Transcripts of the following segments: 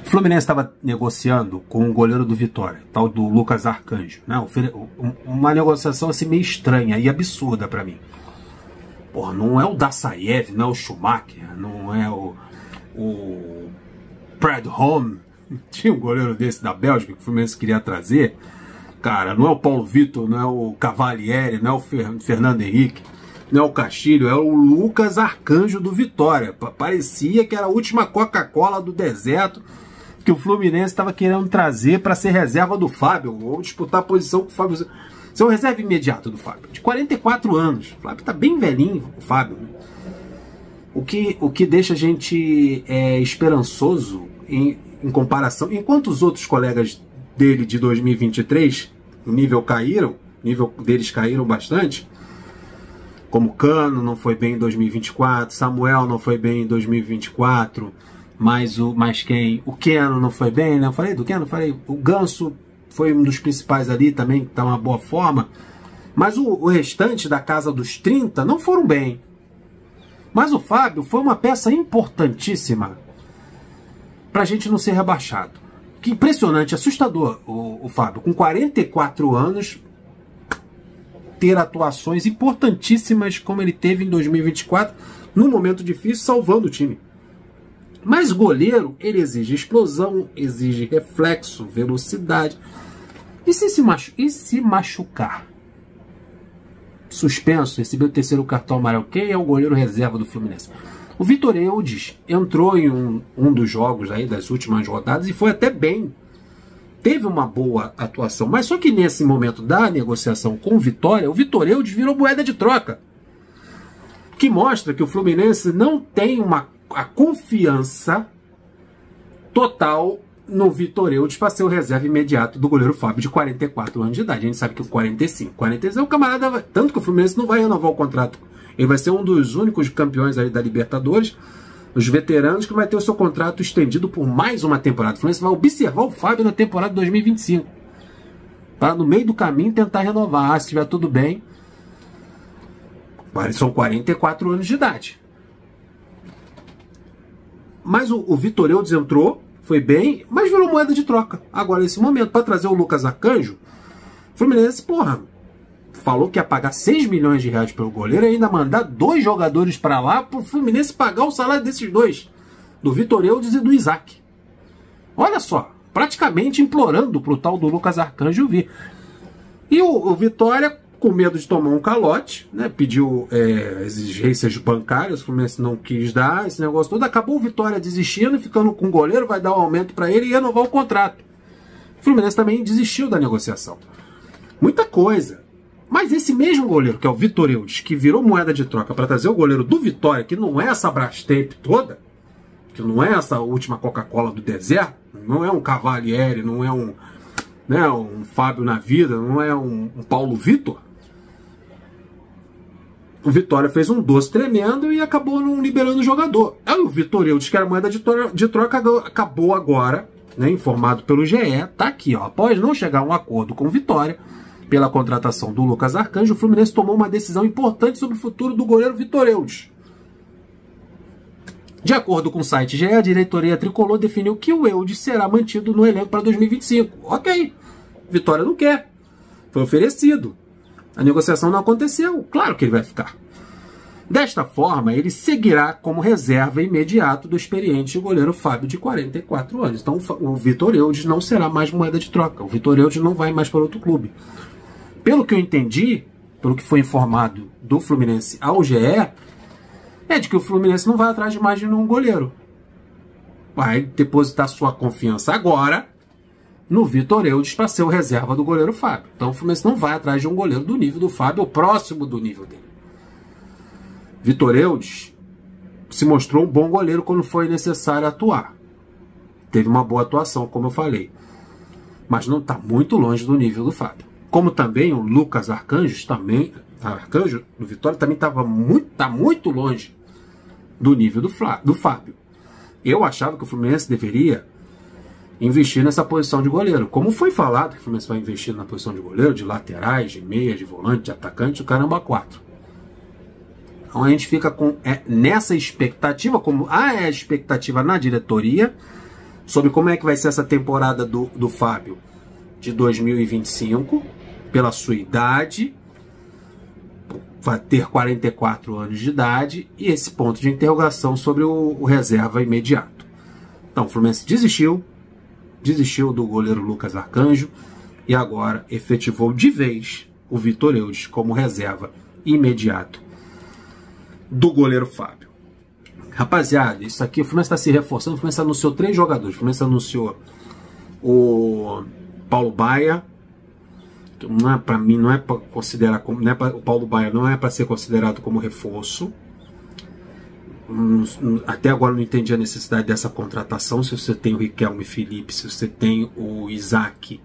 O Fluminense estava negociando com o goleiro do Vitória, tal do Lucas Arcanjo, né? Uma negociação assim meio estranha e absurda para mim. Porra, não é o Dassaev, não é o Schumacher, não é o Prudhomme. Tinha um goleiro desse da Bélgica que o Fluminense queria trazer. Cara, não é o Paulo Vitor, não é o Cavalieri, não é o Fernando Henrique, não é o Castilho, é o Lucas Arcanjo do Vitória. Parecia que era a última Coca-Cola do deserto que o Fluminense estava querendo trazer para ser reserva do Fábio, ou disputar a posição com o Fábio. Ser o reserva imediato do Fábio, de 44 anos. O Fábio tá bem velhinho, o Fábio. O que deixa a gente esperançoso em comparação. Enquanto os outros colegas dele de 2023, o nível deles caíram bastante, como Cano não foi bem em 2024, Samuel não foi bem em 2024, mas quem? O Keno não foi bem, né? Eu falei do Keno, o Ganso foi um dos principais ali também, que está em uma boa forma, mas o restante da casa dos 30 não foram bem. Mas o Fábio foi uma peça importantíssima para a gente não ser rebaixado. Que impressionante, assustador o Fábio, com 44 anos, ter atuações importantíssimas como ele teve em 2024, num momento difícil, salvando o time. Mas goleiro, ele exige explosão, exige reflexo, velocidade. E se machucar? Suspenso, recebeu o terceiro cartão amarelo. Quem é o goleiro reserva do Fluminense? O Vitor Eudes entrou em um dos jogos aí das últimas rodadas e foi até bem. Teve uma boa atuação. Mas só que nesse momento da negociação com o Vitória, o Vitor Eudes virou moeda de troca. Que mostra que o Fluminense não tem a confiança total no Vitor Eudes para ser o reserva imediato do goleiro Fábio, de 44 anos de idade. A gente sabe que o 45 é o camarada... Tanto que o Fluminense não vai renovar o contrato. Ele vai ser um dos únicos campeões ali da Libertadores, os veteranos, que vai ter o seu contrato estendido por mais uma temporada. O Fluminense vai observar o Fábio na temporada 2025. Para no meio do caminho tentar renovar. Se estiver tudo bem. São 44 anos de idade. Mas o Vitor Eudes entrou, foi bem, mas virou moeda de troca. Agora, nesse momento, para trazer o Lucas Arcanjo, o Fluminense, falou que ia pagar 6 milhões de reais pelo goleiro e ainda mandar 2 jogadores para lá para o Fluminense pagar o salário desses dois, do Vitor Eudes e do Isaac. Olha só, praticamente implorando para o tal do Lucas Arcanjo vir. E o Vitória, com medo de tomar um calote, né, pediu exigências bancárias, o Fluminense não quis dar esse negócio todo, acabou o Vitória desistindo, ficando com o goleiro, vai dar um aumento para ele e renovar o contrato. O Fluminense também desistiu da negociação. Muita coisa. Mas esse mesmo goleiro, que é o Vitor Eudes, que virou moeda de troca para trazer o goleiro do Vitória, que não é essa Brastemp toda, que não é essa última Coca-Cola do deserto, não é um Cavalieri, não é um Fábio na vida, não é um Paulo Vitor. O Vitória fez um doce tremendo e acabou não liberando o jogador. Aí o Vitor Eudes, que era moeda de troca, acabou agora, né, informado pelo GE, tá aqui, ó, após não chegar a um acordo com o Vitória, pela contratação do Lucas Arcanjo, o Fluminense tomou uma decisão importante sobre o futuro do goleiro Vitor Eudes. De acordo com o site GE, a diretoria tricolor definiu que o Eudes será mantido no elenco para 2025. Ok, Vitória não quer. Foi oferecido. A negociação não aconteceu. Claro que ele vai ficar. Desta forma, ele seguirá como reserva imediato do experiente goleiro Fábio, de 44 anos. Então, o Vitor Eudes não será mais moeda de troca. O Vitor Eudes não vai mais para outro clube. Pelo que eu entendi, pelo que foi informado do Fluminense ao GE, é de que o Fluminense não vai atrás de mais de um goleiro. Vai depositar sua confiança agora no Vitor Eudes para ser o reserva do goleiro Fábio. Então o Fluminense não vai atrás de um goleiro do nível do Fábio, ou próximo do nível dele. Vitor Eudes se mostrou um bom goleiro quando foi necessário atuar. Teve uma boa atuação, como eu falei. Mas não está muito longe do nível do Fábio. Como também o Lucas Arcanjo do Vitória também tá muito longe do nível do Fábio. Eu achava que o Fluminense deveria investir nessa posição de goleiro. Como foi falado que o Fluminense vai investir na posição de goleiro, de laterais, de meia, de volante, de atacante, o caramba 4. Então a gente fica nessa expectativa, como há a expectativa na diretoria sobre como é que vai ser essa temporada do Fábio de 2025, pela sua idade, vai ter 44 anos de idade, e esse ponto de interrogação sobre o reserva imediato. Então, o Fluminense desistiu do goleiro Lucas Arcanjo e agora efetivou de vez o Vitor Eudes como reserva imediato do goleiro Fábio. Rapaziada, isso aqui, o Fluminense está se reforçando. O Fluminense anunciou 3 jogadores. O Fluminense anunciou o Paulo Baia, que não é, para mim, não é para considerar como, o Paulo Baia não é para ser considerado como reforço. Até agora não entendi a necessidade dessa contratação. Se você tem o Riquelme Felipe, se você tem o Isaac,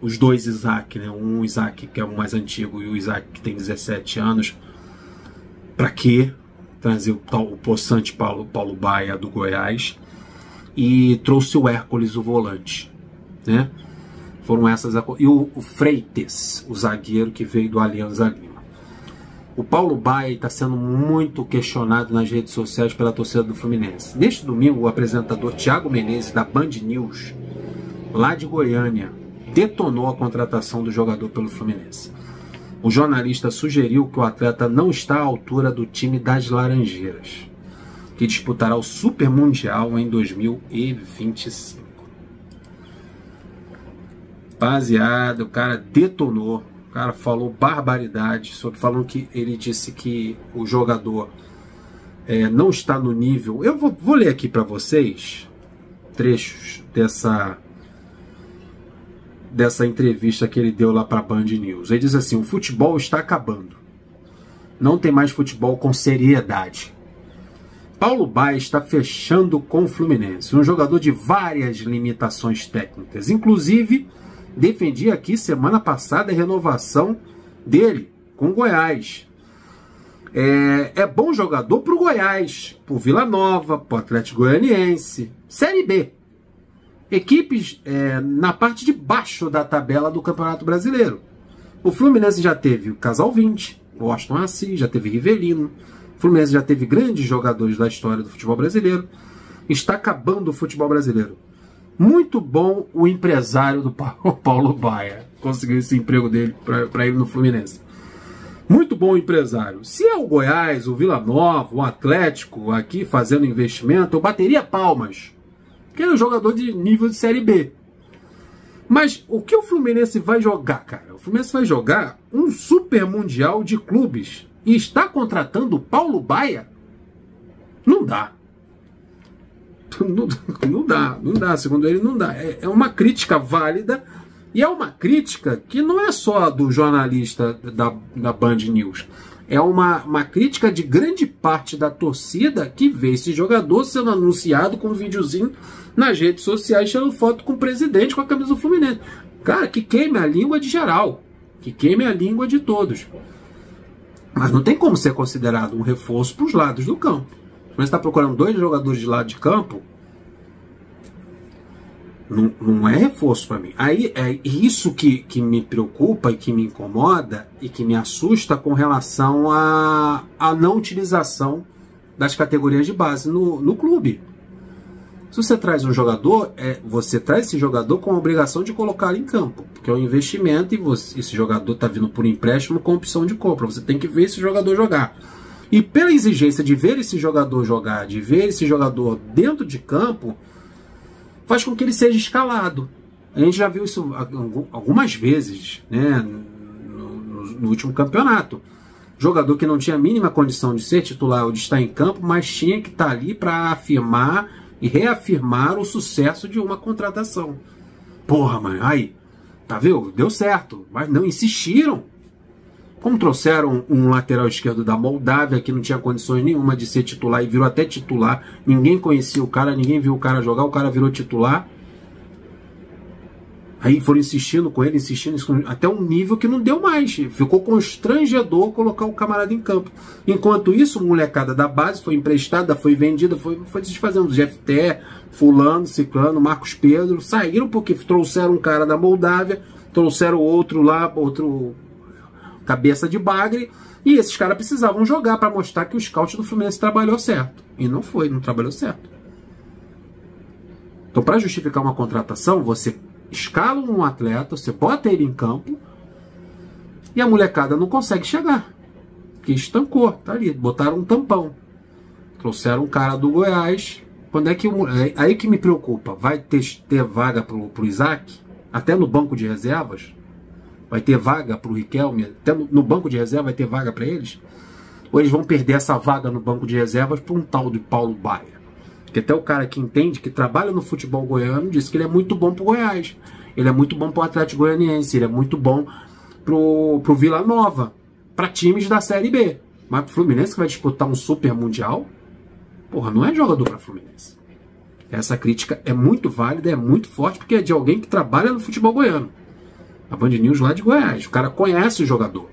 os dois Isaac, né? Um Isaac que é o mais antigo e o Isaac que tem 17 anos, para que trazer o possante Paulo Baia do Goiás, e trouxe o Hércules, o volante, né? Foram essas, e o Freitas, o zagueiro que veio do Alianza Lima. O Paulo Baia está sendo muito questionado nas redes sociais pela torcida do Fluminense. Neste domingo, o apresentador Thiago Menezes, da Band News, lá de Goiânia, detonou a contratação do jogador pelo Fluminense. O jornalista sugeriu que o atleta não está à altura do time das Laranjeiras, que disputará o Super Mundial em 2025. Rapaziada, o cara detonou. O cara falou barbaridade, falando que ele disse que o jogador não está no nível. Eu vou ler aqui para vocês trechos dessa entrevista que ele deu lá para a Band News. Ele diz assim: o futebol está acabando. Não tem mais futebol com seriedade. Paulo Baia está fechando com o Fluminense, um jogador de várias limitações técnicas. Inclusive, defendi aqui semana passada a renovação dele com o Goiás. É bom jogador para o Goiás, para o Vila Nova, para o Atlético Goianiense. Série B. Equipes na parte de baixo da tabela do Campeonato Brasileiro. O Fluminense já teve o Casal 20, o Aston Assis, já teve Rivelino. O Fluminense já teve grandes jogadores da história do futebol brasileiro. Está acabando o futebol brasileiro. Muito bom o empresário do Paulo Baia. Conseguiu esse emprego dele para ele no Fluminense. Muito bom o empresário. Se é o Goiás, o Vila Nova, o Atlético aqui fazendo investimento, eu bateria palmas. Que é um jogador de nível de Série B. Mas o que o Fluminense vai jogar, cara? O Fluminense vai jogar um Super Mundial de clubes e está contratando o Paulo Baia? Não dá. Não dá, segundo ele não dá. É uma crítica válida, e é uma crítica que não é só do jornalista da Band News. É uma crítica de grande parte da torcida que vê esse jogador sendo anunciado com um videozinho nas redes sociais, tirando foto com o presidente com a camisa do Fluminense. Cara, que queime a língua de geral, que queime a língua de todos. Mas não tem como ser considerado um reforço para os lados do campo. Você está procurando 2 jogadores de lado de campo, não é reforço para mim. Aí é isso que me preocupa e que me incomoda e que me assusta com relação à não utilização das categorias de base no clube. Se você traz um jogador, você traz esse jogador com a obrigação de colocá-lo em campo, porque é um investimento e esse jogador está vindo por empréstimo com opção de compra. Você tem que ver esse jogador jogar. E pela exigência de ver esse jogador jogar, de ver esse jogador dentro de campo, faz com que ele seja escalado. A gente já viu isso algumas vezes, né, no último campeonato. Jogador que não tinha a mínima condição de ser titular ou de estar em campo, mas tinha que estar ali para afirmar e reafirmar o sucesso de uma contratação. Porra, mano, aí, tá vendo? Deu certo, mas não insistiram. Como trouxeram um lateral esquerdo da Moldávia, que não tinha condições nenhuma de ser titular e virou até titular. Ninguém conhecia o cara, ninguém viu o cara jogar, o cara virou titular. Aí foram insistindo com ele, insistindo até um nível que não deu mais. Ficou constrangedor colocar o camarada em campo. Enquanto isso, a molecada da base foi emprestada, foi vendida, foi se desfazendo. GFT, Fulano, Ciclano, Marcos Pedro, saíram porque trouxeram um cara da Moldávia, trouxeram outro lá, outro cabeça de bagre, e esses caras precisavam jogar para mostrar que o scout do Fluminense trabalhou certo. E não trabalhou certo. Então, para justificar uma contratação, você escala um atleta, você bota ele em campo e a molecada não consegue chegar. Porque estancou, tá ali, botaram um tampão. Trouxeram um cara do Goiás. Quando é que aí que me preocupa, vai ter vaga pro Isaac? Até no banco de reservas? Vai ter vaga pro Riquelme? Até no banco de reserva vai ter vaga para eles? Ou eles vão perder essa vaga no banco de reservas para um tal de Paulo Baia? Que até o cara que entende, que trabalha no futebol goiano, disse que ele é muito bom pro Goiás. Ele é muito bom pro Atlético Goianiense. Ele é muito bom pro Vila Nova. Para times da Série B. Mas pro Fluminense que vai disputar um Super Mundial, porra, não é jogador para Fluminense. Essa crítica é muito válida, é muito forte, porque é de alguém que trabalha no futebol goiano. A Band News lá de Goiás. O cara conhece o jogador.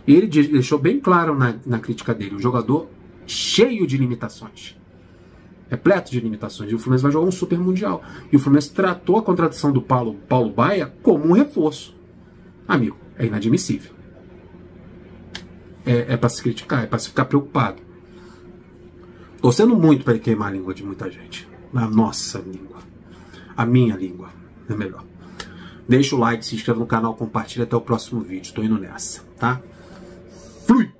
E ele deixou bem claro na crítica dele, um jogador cheio de limitações. Repleto de limitações. E o Fluminense vai jogar um Super Mundial. E o Fluminense tratou a contratação do Paulo Baia como um reforço. Amigo, é inadmissível. É para se criticar, é para se ficar preocupado. Torcendo muito para ele queimar a língua de muita gente. A nossa língua. A minha língua. É melhor. Deixa o like, se inscreva no canal, compartilha. Até o próximo vídeo. Estou indo nessa, tá? Flui!